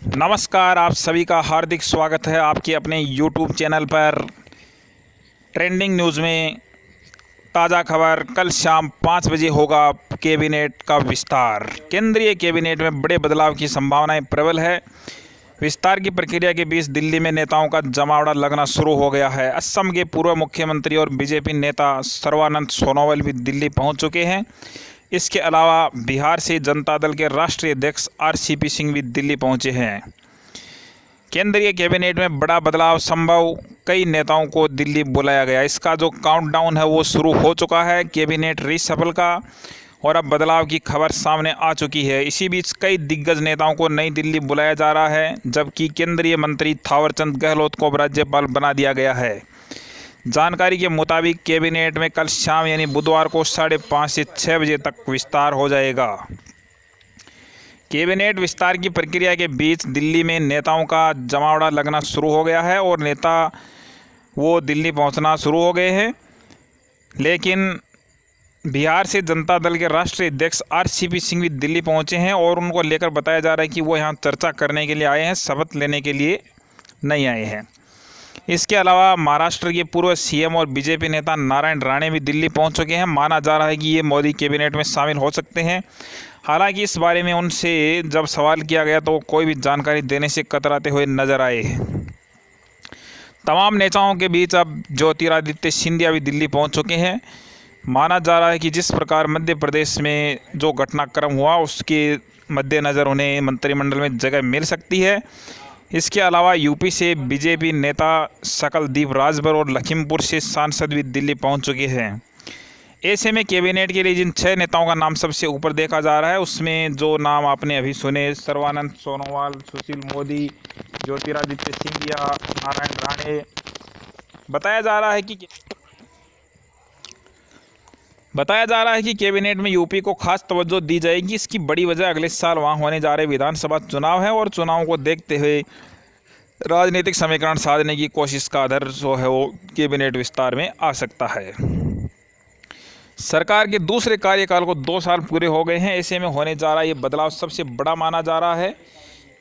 नमस्कार, आप सभी का हार्दिक स्वागत है आपके अपने YouTube चैनल पर। ट्रेंडिंग न्यूज़ में ताज़ा खबर, कल शाम 5 बजे होगा कैबिनेट का विस्तार। केंद्रीय कैबिनेट में बड़े बदलाव की संभावनाएं प्रबल है। विस्तार की प्रक्रिया के बीच दिल्ली में नेताओं का जमावड़ा लगना शुरू हो गया है। असम के पूर्व मुख्यमंत्री और बीजेपी नेता सर्बानंद सोनोवाल भी दिल्ली पहुंच चुके हैं। इसके अलावा बिहार से जनता दल के राष्ट्रीय अध्यक्ष आरसीपी सिंह भी दिल्ली पहुंचे हैं। केंद्रीय कैबिनेट में बड़ा बदलाव संभव, कई नेताओं को दिल्ली बुलाया गया। इसका जो काउंटडाउन है वो शुरू हो चुका है कैबिनेट रीशफल का, और अब बदलाव की खबर सामने आ चुकी है। इसी बीच कई दिग्गज नेताओं को नई दिल्ली बुलाया जा रहा है, जबकि केंद्रीय मंत्री थावरचंद गहलोत को राज्यपाल बना दिया गया है। जानकारी के मुताबिक कैबिनेट में कल शाम यानी बुधवार को 5:30 से 6 बजे तक विस्तार हो जाएगा। कैबिनेट विस्तार की प्रक्रिया के बीच दिल्ली में नेताओं का जमावड़ा लगना शुरू हो गया है और नेता वो दिल्ली पहुंचना शुरू हो गए हैं। लेकिन बिहार से जनता दल के राष्ट्रीय अध्यक्ष आरसीपी सिंह भी दिल्ली पहुंचे हैं और उनको लेकर बताया जा रहा है कि वो यहाँ चर्चा करने के लिए आए हैं, शपथ लेने के लिए नहीं आए हैं। इसके अलावा महाराष्ट्र के पूर्व सीएम और बीजेपी नेता नारायण राणे भी दिल्ली पहुंच चुके हैं। माना जा रहा है कि ये मोदी कैबिनेट में शामिल हो सकते हैं। हालांकि इस बारे में उनसे जब सवाल किया गया तो वो कोई भी जानकारी देने से कतराते हुए नजर आए। तमाम नेताओं के बीच अब ज्योतिरादित्य सिंधिया भी दिल्ली पहुंच चुके हैं। माना जा रहा है कि जिस प्रकार मध्य प्रदेश में जो घटनाक्रम हुआ उसके मद्देनज़र उन्हें मंत्रिमंडल में जगह मिल सकती है। इसके अलावा यूपी से बीजेपी नेता सकलदीप राजभर और लखीमपुर से सांसद भी दिल्ली पहुंच चुके हैं। ऐसे में कैबिनेट के लिए जिन 6 नेताओं का नाम सबसे ऊपर देखा जा रहा है, उसमें जो नाम आपने अभी सुने, सर्बानंद सोनोवाल, सुशील मोदी, ज्योतिरादित्य सिंधिया, नारायण राणे, बताया जा रहा है कि कैबिनेट में यूपी को खास तवज्जो दी जाएगी। इसकी बड़ी वजह अगले साल वहां होने जा रहे विधानसभा चुनाव है और चुनाव को देखते हुए राजनीतिक समीकरण साधने की कोशिश का आधार जो है वो कैबिनेट विस्तार में आ सकता है। सरकार के दूसरे कार्यकाल को 2 साल पूरे हो गए हैं। ऐसे में होने जा रहा ये बदलाव सबसे बड़ा माना जा रहा है।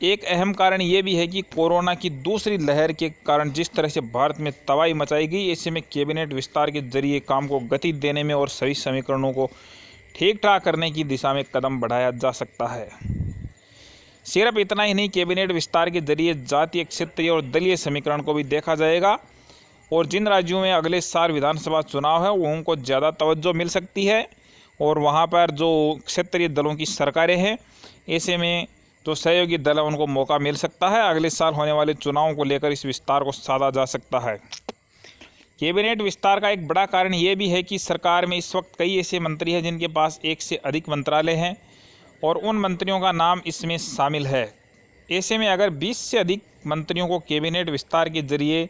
एक अहम कारण ये भी है कि कोरोना की दूसरी लहर के कारण जिस तरह से भारत में तबाही मचाई गई, ऐसे में कैबिनेट विस्तार के जरिए काम को गति देने में और सभी समीकरणों को ठीक ठाक करने की दिशा में कदम बढ़ाया जा सकता है। सिर्फ इतना ही नहीं, कैबिनेट विस्तार के जरिए जातीय, क्षेत्रीय और दलीय समीकरण को भी देखा जाएगा और जिन राज्यों में अगले साल विधानसभा चुनाव है वो उनको ज़्यादा तवज्जो मिल सकती है और वहाँ पर जो क्षेत्रीय दलों की सरकारें हैं, ऐसे में जो सहयोगी दल है उनको मौका मिल सकता है। अगले साल होने वाले चुनावों को लेकर इस विस्तार को साधा जा सकता है। कैबिनेट विस्तार का एक बड़ा कारण ये भी है कि सरकार में इस वक्त कई ऐसे मंत्री हैं जिनके पास एक से अधिक मंत्रालय हैं और उन मंत्रियों का नाम इसमें शामिल है। ऐसे में अगर 20 से अधिक मंत्रियों को कैबिनेट विस्तार के जरिए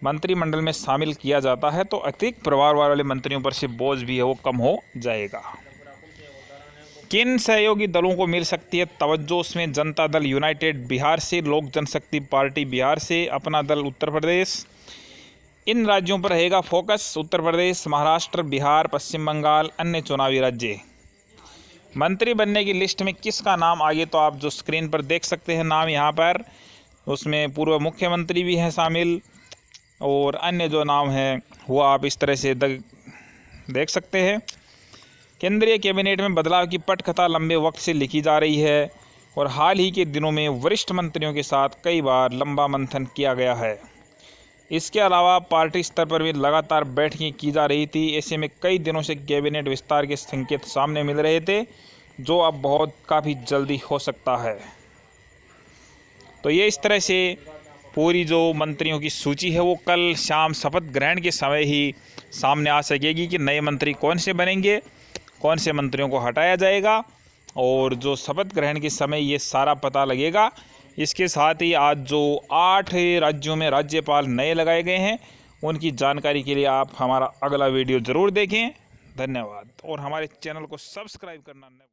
मंत्रिमंडल में शामिल किया जाता है तो अतिरिक्त प्रभार वाले मंत्रियों पर से बोझ भी है वो कम हो जाएगा। किन सहयोगी दलों को मिल सकती है तवज्जो, उसमें जनता दल यूनाइटेड बिहार से, लोक जनशक्ति पार्टी बिहार से, अपना दल उत्तर प्रदेश, इन राज्यों पर रहेगा फोकस। उत्तर प्रदेश, महाराष्ट्र, बिहार, पश्चिम बंगाल, अन्य चुनावी राज्य। मंत्री बनने की लिस्ट में किसका नाम आगे तो आप जो स्क्रीन पर देख सकते हैं नाम यहाँ पर, उसमें पूर्व मुख्यमंत्री भी हैं शामिल और अन्य जो नाम हैं वो आप इस तरह से देख सकते हैं। केंद्रीय कैबिनेट में बदलाव की पटकथा लंबे वक्त से लिखी जा रही है और हाल ही के दिनों में वरिष्ठ मंत्रियों के साथ कई बार लंबा मंथन किया गया है। इसके अलावा पार्टी स्तर पर भी लगातार बैठकें की जा रही थी। ऐसे में कई दिनों से कैबिनेट विस्तार के संकेत सामने मिल रहे थे जो अब काफ़ी जल्दी हो सकता है। तो ये इस तरह से पूरी जो मंत्रियों की सूची है वो कल शाम शपथ ग्रहण के समय ही सामने आ सकेगी कि नए मंत्री कौन से बनेंगे, कौन से मंत्रियों को हटाया जाएगा और जो शपथ ग्रहण के समय ये सारा पता लगेगा। इसके साथ ही आज जो 8 राज्यों में राज्यपाल नए लगाए गए हैं उनकी जानकारी के लिए आप हमारा अगला वीडियो ज़रूर देखें। धन्यवाद और हमारे चैनल को सब्सक्राइब करना न